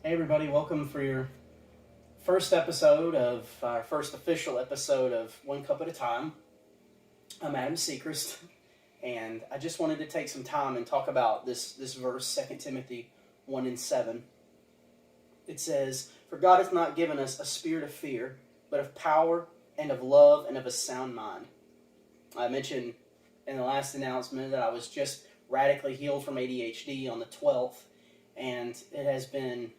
Hey everybody, welcome for your first episode of our first official episode of One Cup at a Time. I'm Adam Sechrist, and I just wanted to take some time and talk about this verse, 2 Timothy 1 and 7. It says, "For God hath not given us a spirit of fear, but of power and of love and of a sound mind." I mentioned in the last announcement that I was just radically healed from ADHD on the 12th, and it has been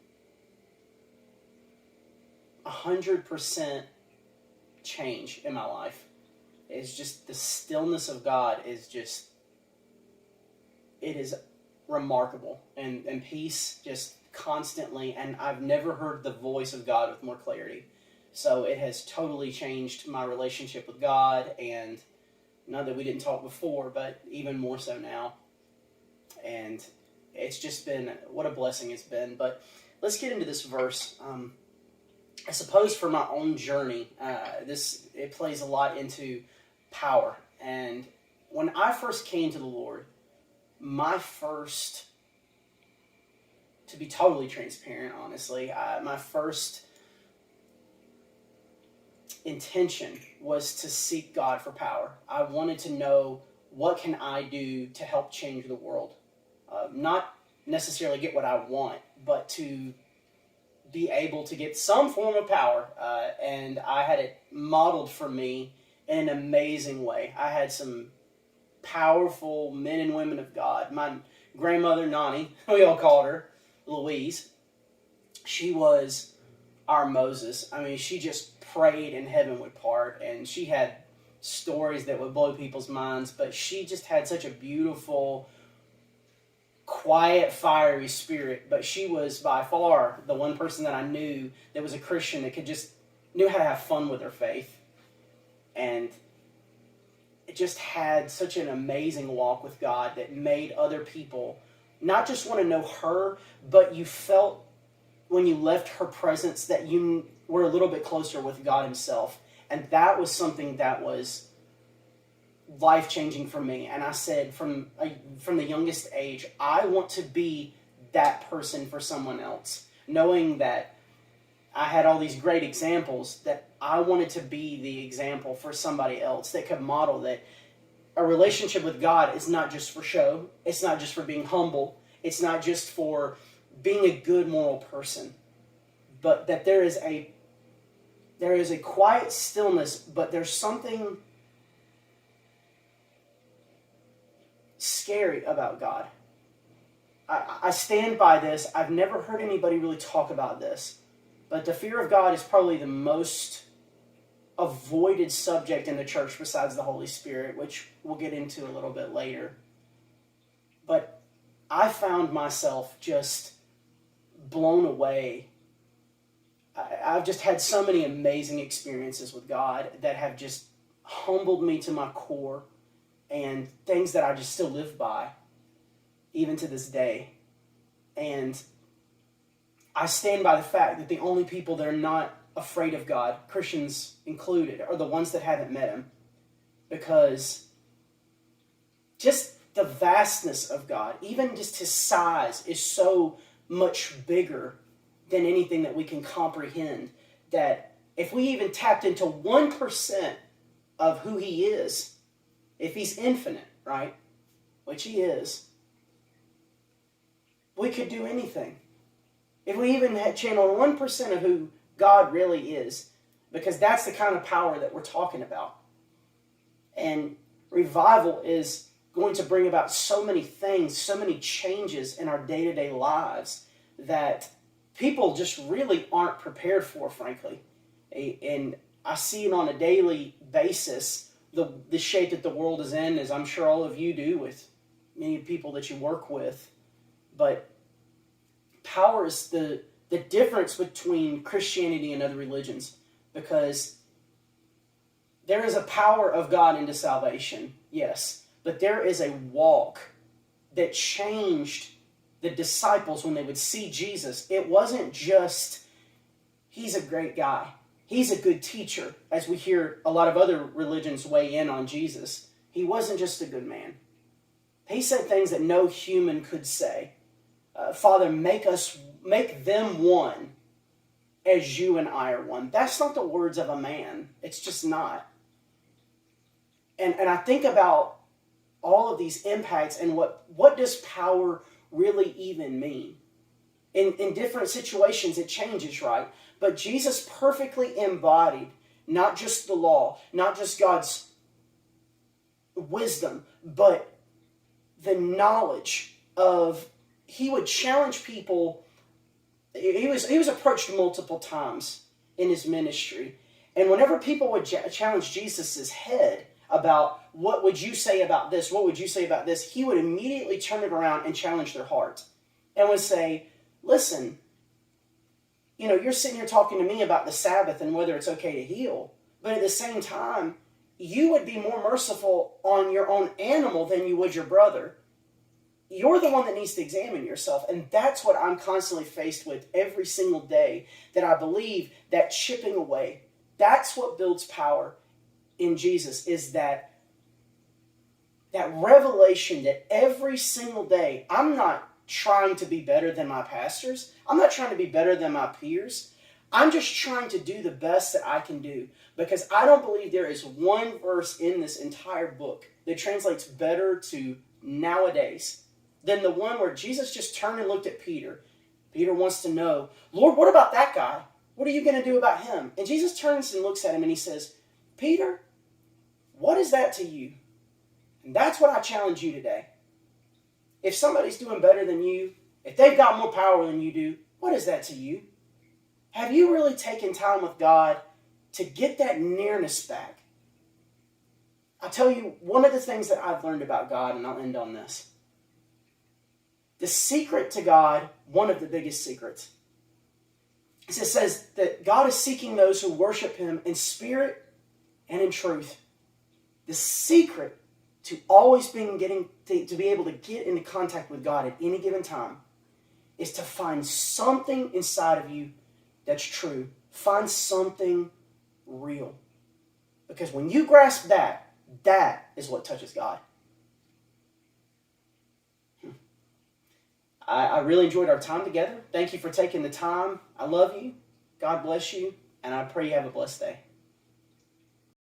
100% change in my life. It's just the stillness of God is just, it is remarkable. And peace just constantly, and I've never heard the voice of God with more clarity. So it has totally changed my relationship with God, and not that we didn't talk before, but even more so now. And it's just been, what a blessing it's been. But let's get into this verse. I suppose for my own journey, it plays a lot into power. And when I first came to the Lord, to be totally transparent, honestly, my first intention was to seek God for power. I wanted to know, what can I do to help change the world? Not necessarily get what I want, but to be able to get some form of power, and I had it modeled for me in an amazing way. I had some powerful men and women of God. My grandmother, Nani, we all called her Louise, she was our Moses. I mean, she just prayed and heaven would part, and she had stories that would blow people's minds, but she just had such a beautiful, quiet, fiery spirit. But she was by far the one person that I knew that was a Christian that knew how to have fun with her faith. And it just had such an amazing walk with God that made other people not just want to know her, but you felt when you left her presence that you were a little bit closer with God himself. And that was something that was life-changing for me. And I said from the youngest age, I want to be that person for someone else. Knowing that I had all these great examples, that I wanted to be the example for somebody else that could model that a relationship with God is not just for show. It's not just for being humble. It's not just for being a good moral person. But that there is a quiet stillness, but there's something scary about God. I stand by this. I've never heard anybody really talk about this. But the fear of God is probably the most avoided subject in the church besides the Holy Spirit, which we'll get into a little bit later. But I found myself just blown away. I've just had so many amazing experiences with God that have just humbled me to my core, and things that I just still live by, even to this day. And I stand by the fact that the only people that are not afraid of God, Christians included, are the ones that haven't met him. Because just the vastness of God, even just his size, is so much bigger than anything that we can comprehend, that if we even tapped into 1% of who he is, if he's infinite, right, which he is, we could do anything. If we even had channeled 1% of who God really is, because that's the kind of power that we're talking about. And revival is going to bring about so many things, so many changes in our day-to-day lives that people just really aren't prepared for, frankly. And I see it on a daily basis, the shape that the world is in, as I'm sure all of you do with many people that you work with. But power is the difference between Christianity and other religions, because there is a power of God into salvation, yes, but there is a walk that changed the disciples when they would see Jesus. It wasn't just, he's a great guy, he's a good teacher, as we hear a lot of other religions weigh in on Jesus. He wasn't just a good man. He said things that no human could say. Father, make us make them one as you and I are one. That's not the words of a man. It's just not. And I think about all of these impacts and what does power really even mean? In different situations, it changes, right? But Jesus perfectly embodied not just the law, not just God's wisdom, but the knowledge of, he would challenge people. He was approached multiple times in his ministry. And whenever people would challenge Jesus' head about, what would you say about this? What would you say about this? He would immediately turn it around and challenge their heart and would say, listen, you're sitting here talking to me about the Sabbath and whether it's okay to heal. But at the same time, you would be more merciful on your own animal than you would your brother. You're the one that needs to examine yourself. And that's what I'm constantly faced with every single day, that I believe that chipping away, that's what builds power in Jesus, is that revelation that every single day, I'm not trying to be better than my pastors. I'm not trying to be better than my peers. I'm just trying to do the best that I can do, because I don't believe there is one verse in this entire book that translates better to nowadays than the one where Jesus just turned and looked at Peter. Peter wants to know, Lord, what about that guy? What are you going to do about him? And Jesus turns and looks at him and he says, Peter, what is that to you? And that's what I challenge you today. If somebody's doing better than you, if they've got more power than you do, what is that to you? Have you really taken time with God to get that nearness back? I'll tell you one of the things that I've learned about God, and I'll end on this. The secret to God, one of the biggest secrets, it says that God is seeking those who worship him in spirit and in truth. The secret to always to be able to get into contact with God at any given time is to find something inside of you that's true. Find something real. Because when you grasp that, that is what touches God. I really enjoyed our time together. Thank you for taking the time. I love you. God bless you. And I pray you have a blessed day.